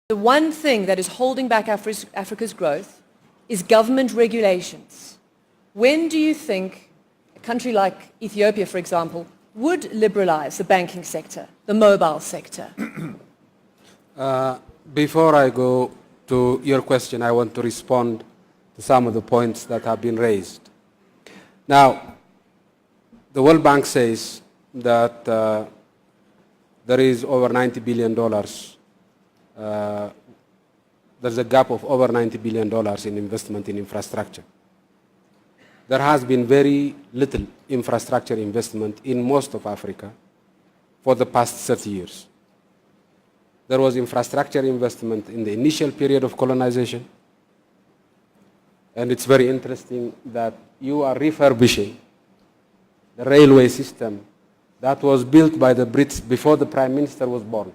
The one thing that is holding back Africa's growth is government regulations. When do you think a country like Ethiopia, for example, would liberalize the banking sector, the mobile sector? Before I go to your question, I want to respond to some of the points that have been raised. Now, the World Bank says that there is over $90 billion. There's a gap of over $90 billion in investment in infrastructure. There has been very little infrastructure investment in most of Africa for the past 30 years. There was infrastructure investment in the initial period of colonization, and it's very interesting that you are refurbishing the railway system that was built by the Brits before the Prime Minister was born.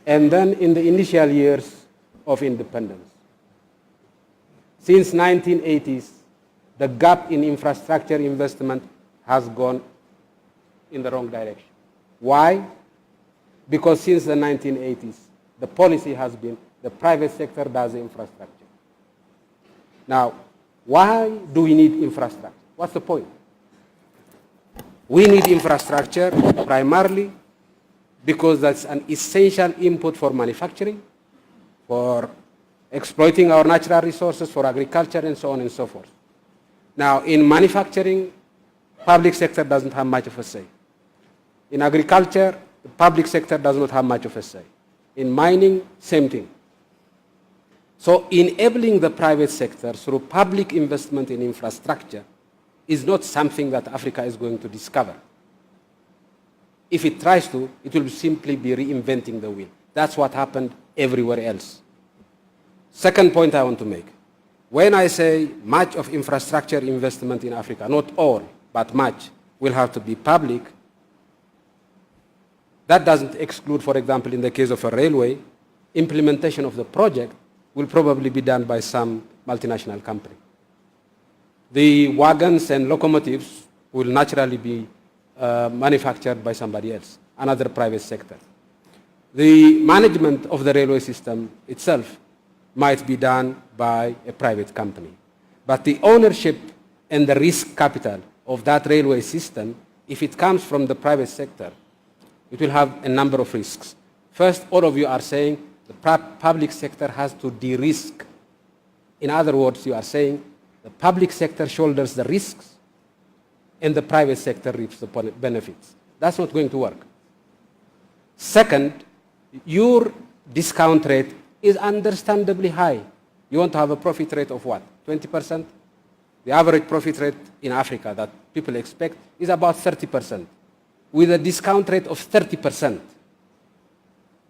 And then in the initial years of independence. Since 1980s, the gap in infrastructure investment has gone in the wrong direction. Why? Because since the 1980s, the policy has been the private sector does the infrastructure. Now, why do we need infrastructure? What's the point? We need infrastructure primarily because that's an essential input for manufacturing, for exploiting our natural resources, for agriculture, and so on and so forth. Now, in manufacturing, public sector doesn't have much of a say. In agriculture, the public sector does not have much of a say. In mining, same thing. So enabling the private sector through public investment in infrastructure is not something that Africa is going to discover. If it tries to, it will simply be reinventing the wheel. That's what happened everywhere else. Second point I want to make. When I say much of infrastructure investment in Africa, not all, but much, will have to be public, that doesn't exclude, for example, in the case of a railway, implementation of the project will probably be done by some multinational company. The wagons and locomotives will naturally be manufactured by somebody else, another private sector. The management of the railway system itself might be done by a private company. But the ownership and the risk capital of that railway system, if it comes from the private sector, it will have a number of risks. First, all of you are saying the public sector has to de-risk. In other words, you are saying the public sector shoulders the risks and the private sector reaps the benefits. That's not going to work. Second, your discount rate is understandably high. You want to have a profit rate of what? 20%? The average profit rate in Africa that people expect is about 30%. With a discount rate of 30%.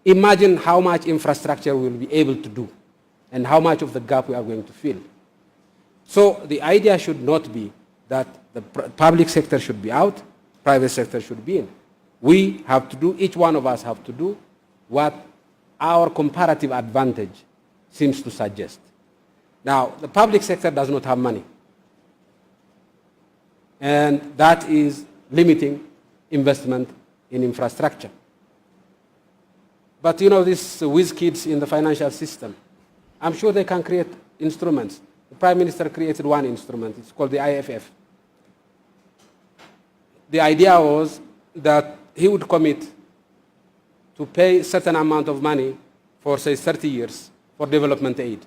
Imagine how much infrastructure we will be able to do and how much of the gap we are going to fill. So the idea should not be that the public sector should be out, private sector should be in. We have to do, each one of us have to do what our comparative advantage seems to suggest. Now, the public sector does not have money. And that is limiting investment in infrastructure. But you know, these whiz kids in the financial system, I'm sure they can create instruments. The Prime Minister created one instrument. It's called the IFF. The idea was that he would commit to pay a certain amount of money for, say, 30 years for development aid.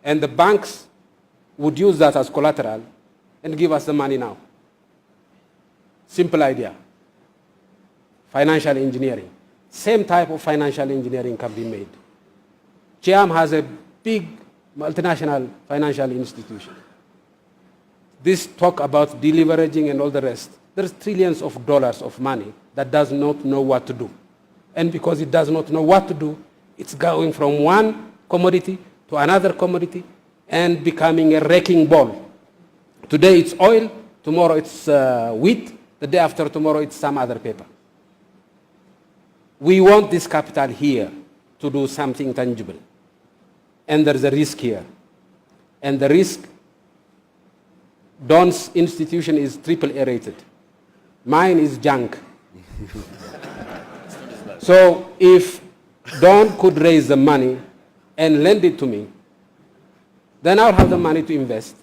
And the banks would use that as collateral and give us the money now. Simple idea. Financial engineering. Same type of financial engineering can be made. GM has a big multinational financial institution. This talk about deleveraging and all the rest, there's trillions of dollars of money that does not know what to do. And because it does not know what to do, it's going from one commodity to another commodity and becoming a wrecking ball. Today it's oil, tomorrow it's wheat, the day after tomorrow it's some other paper. We want this capital here to do something tangible. And there's a risk here. And the risk, Don's institution is AAA rated. Mine is junk. So if Don could raise the money and lend it to me, then I'll have the money to invest.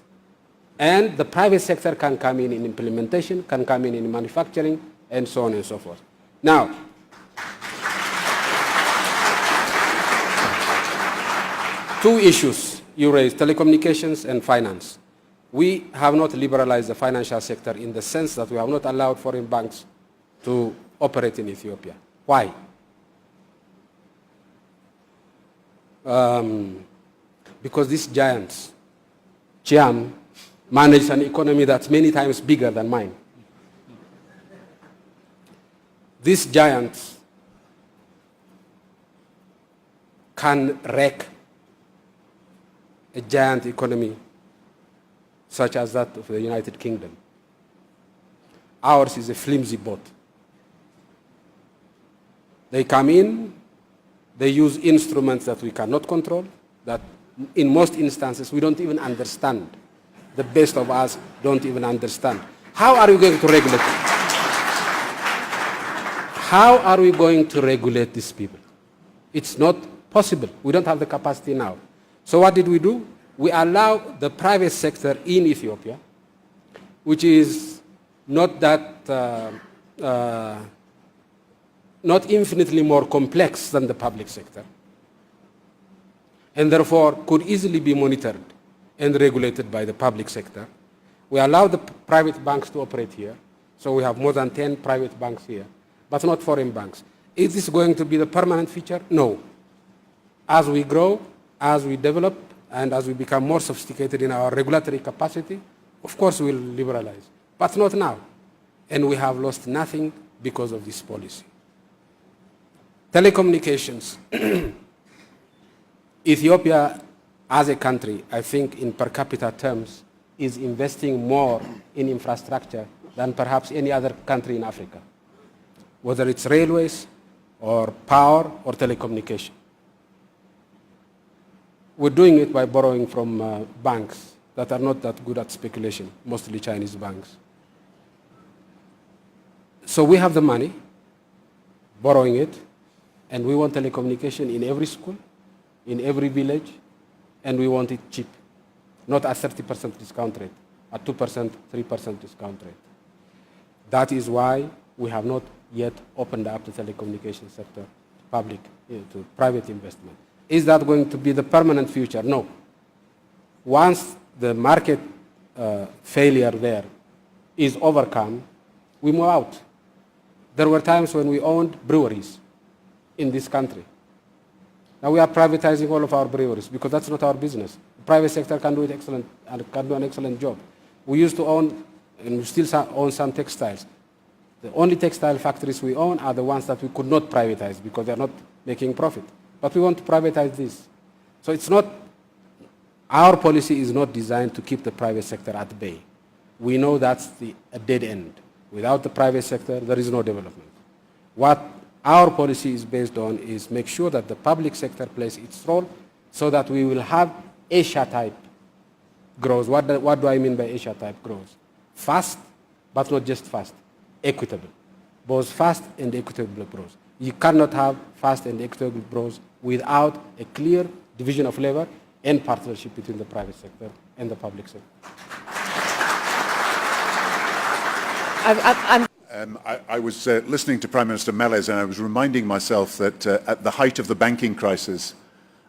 And the private sector can come in implementation, can come in manufacturing, and so on and so forth. Now, two issues you raised, telecommunications and finance. We have not liberalized the financial sector in the sense that we have not allowed foreign banks to operate in Ethiopia. Why? Because these giants, Chiam, manage an economy that's many times bigger than mine. These giants can wreck a giant economy such as that of the United Kingdom. Ours is a flimsy boat. They come in, they use instruments that we cannot control, that in most instances we don't even understand. The best of us don't even understand. How are we going to regulate? How are we going to regulate these people? It's not possible. We don't have the capacity now. So what did we do? We allow the private sector in Ethiopia, which is not that, not infinitely more complex than the public sector, and therefore could easily be monitored and regulated by the public sector. We allow the private banks to operate here, so we have more than 10 private banks here, but not foreign banks. Is this going to be the permanent feature? No. As we grow, as we develop, and as we become more sophisticated in our regulatory capacity, of course we'll liberalize, but not now. And we have lost nothing because of this policy. Telecommunications. Ethiopia, as a country, I think in per capita terms, is investing more in infrastructure than perhaps any other country in Africa, whether it's railways or power or telecommunication. We're doing it by borrowing from banks that are not that good at speculation, mostly Chinese banks. So we have the money, borrowing it, and we want telecommunication in every school, in every village, and we want it cheap, not at 30% discount rate, at 2%, 3% discount rate. That is why we have not yet opened up the telecommunication sector to public, to private investment. Is that going to be the permanent future? No. Once the market failure there is overcome, we move out. There were times when we owned breweries in this country. Now we are privatizing all of our breweries because that's not our business. The private sector can do it excellent and can do an excellent job. We used to own, and we still own some textiles. The only textile factories we own are the ones that we could not privatize because they're not making profit. But we want to privatize this. So it's not, our policy is not designed to keep the private sector at bay. We know that's a dead end. Without the private sector, there is no development. What our policy is based on is make sure that the public sector plays its role so that we will have Asia-type growth. What do I mean by Asia-type growth? Fast, but not just fast, equitable. Both fast and equitable growth. You cannot have fast and equitable growth without a clear division of labor and partnership between the private sector and the public sector. I was listening to Prime Minister Meles and I was reminding myself that at the height of the banking crisis,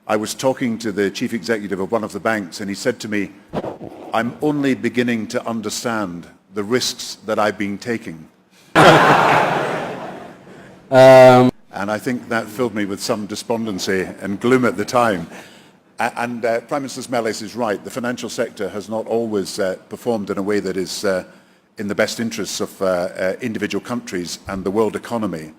I was talking to the chief executive of one of the banks and he said to me, I'm only beginning to understand the risks that I've been taking. And I think that filled me with some despondency and gloom at the time. And Prime Minister Meles is right. The financial sector has not always performed in a way that is in the best interests of individual countries and the world economy.